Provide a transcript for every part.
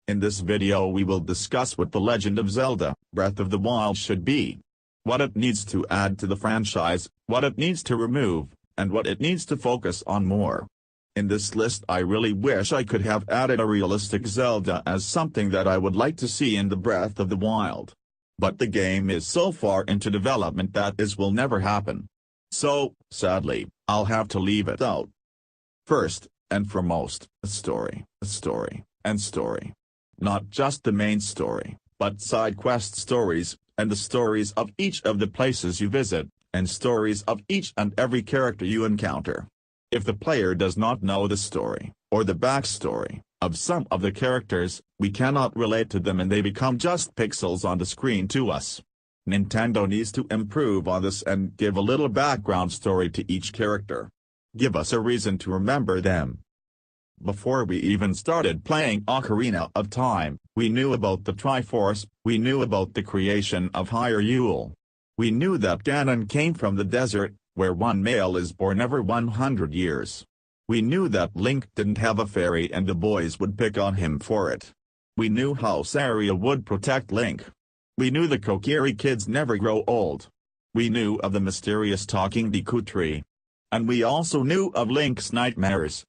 In this video we will discuss what The Legend of Zelda, Breath of the Wild should be. What it needs to add to the franchise, what it needs to remove, and what it needs to focus on more. In this list I really wish I could have added a realistic Zelda as something that I would like to see in the Breath of the Wild. But the game is so far into development that this will never happen. So, sadly, I'll have to leave it out. First, and foremost, story. Not just the main story, but side quest stories, and the stories of each of the places you visit, and stories of each and every character you encounter. If the player does not know the story, or the backstory, of some of the characters, we cannot relate to them and they become just pixels on the screen to us. Nintendo needs to improve on this and give a little background story to each character. Give us a reason to remember them. Before we even started playing Ocarina of Time, we knew about the Triforce, we knew about the creation of Hyrule. We knew that Ganon came from the desert, where one male is born every 100 years. We knew that Link didn't have a fairy and the boys would pick on him for it. We knew how Saria would protect Link. We knew the Kokiri kids never grow old. We knew of the mysterious talking Deku tree. And we also knew of Link's nightmares.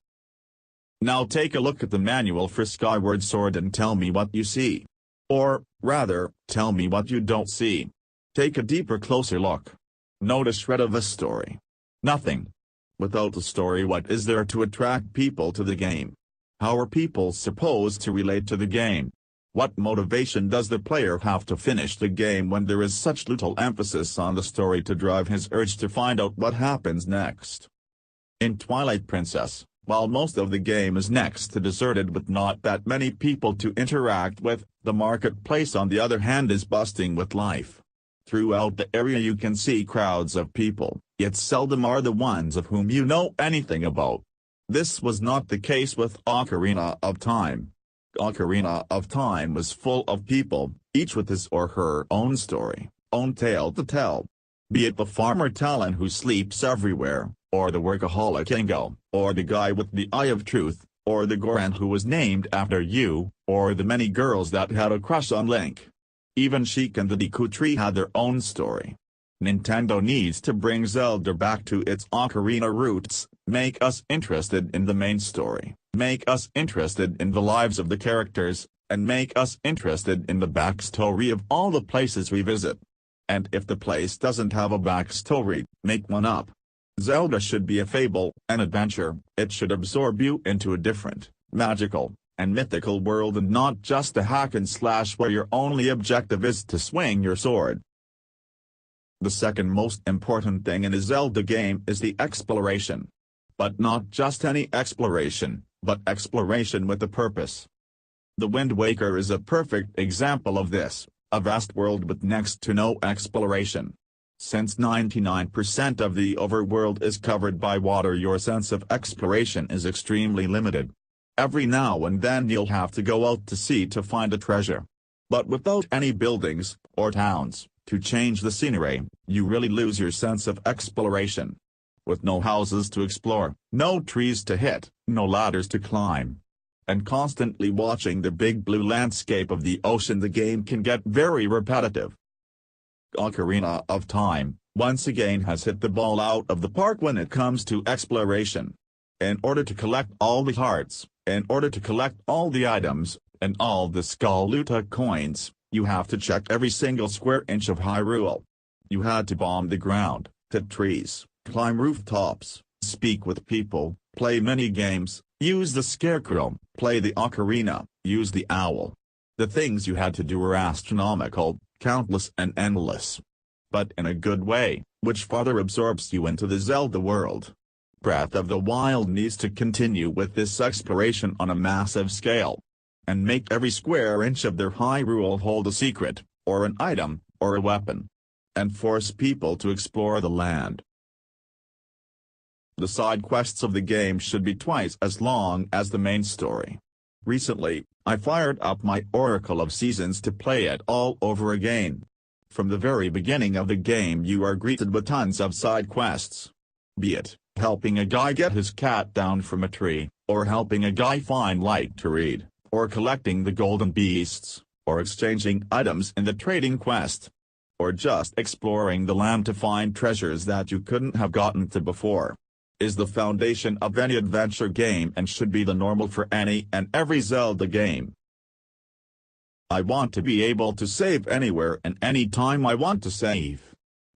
Now take a look at the manual for Skyward Sword and tell me what you see. Or, rather, tell me what you don't see. Take a deeper, closer look. Not a shred of a story. Nothing. Without a story, what is there to attract people to the game? How are people supposed to relate to the game? What motivation does the player have to finish the game when there is such little emphasis on the story to drive his urge to find out what happens next? In Twilight Princess, while most of the game is next to deserted with not that many people to interact with, the marketplace on the other hand is busting with life. Throughout the area you can see crowds of people, yet seldom are the ones of whom you know anything about. This was not the case with Ocarina of Time. Ocarina of Time was full of people, each with his or her own story, own tale to tell. Be it the farmer Talon who sleeps everywhere, or the workaholic Ingo, or the guy with the Eye of Truth, or the Goron who was named after you, or the many girls that had a crush on Link. Even Sheik and the Deku Tree had their own story. Nintendo needs to bring Zelda back to its Ocarina roots, make us interested in the main story, make us interested in the lives of the characters, and make us interested in the backstory of all the places we visit. And if the place doesn't have a backstory, make one up. Zelda should be a fable, an adventure. It should absorb you into a different, magical, and mythical world and not just a hack and slash where your only objective is to swing your sword. The second most important thing in a Zelda game is the exploration. But not just any exploration, but exploration with a purpose. The Wind Waker is a perfect example of this, a vast world with next to no exploration. Since 99% of the overworld is covered by water, your sense of exploration is extremely limited. Every now and then you'll have to go out to sea to find a treasure. But without any buildings, or towns, to change the scenery, you really lose your sense of exploration. With no houses to explore, no trees to hit, no ladders to climb, and constantly watching the big blue landscape of the ocean, the game can get very repetitive. Ocarina of Time, once again, has hit the ball out of the park when it comes to exploration. In order to collect all the hearts, in order to collect all the items, and all the Skaluta coins, you have to check every single square inch of Hyrule. You had to bomb the ground, hit trees, climb rooftops, speak with people, play mini-games, use the scarecrow, play the ocarina, use the owl. The things you had to do were astronomical, countless and endless. But in a good way, which further absorbs you into the Zelda world. Breath of the Wild needs to continue with this exploration on a massive scale. And make every square inch of their Hyrule hold a secret, or an item, or a weapon. And force people to explore the land. The side quests of the game should be twice as long as the main story. Recently, I fired up my Oracle of Seasons to play it all over again. From the very beginning of the game you are greeted with tons of side quests. Be it helping a guy get his cat down from a tree, or helping a guy find light to read, or collecting the golden beasts, or exchanging items in the trading quest, or just exploring the land to find treasures that you couldn't have gotten to before, is the foundation of any adventure game and should be the normal for any and every Zelda game. I want to be able to save anywhere and any time I want to save.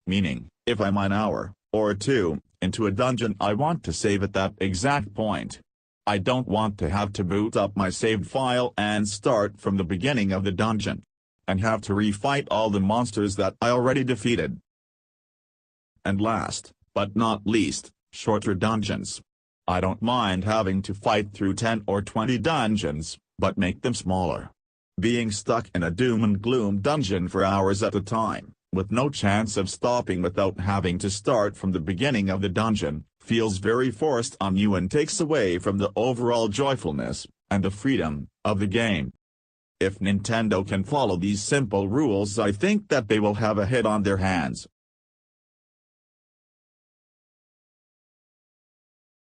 Meaning, if I'm an hour, or two, into a dungeon I want to save at that exact point. I don't want to have to boot up my saved file and start from the beginning of the dungeon, and have to refight all the monsters that I already defeated. And last, but not least, shorter dungeons. I don't mind having to fight through 10 or 20 dungeons, but make them smaller. Being stuck in a doom and gloom dungeon for hours at a time, with no chance of stopping without having to start from the beginning of the dungeon, feels very forced on you and takes away from the overall joyfulness, and the freedom, of the game. If Nintendo can follow these simple rules, I think that they will have a hit on their hands.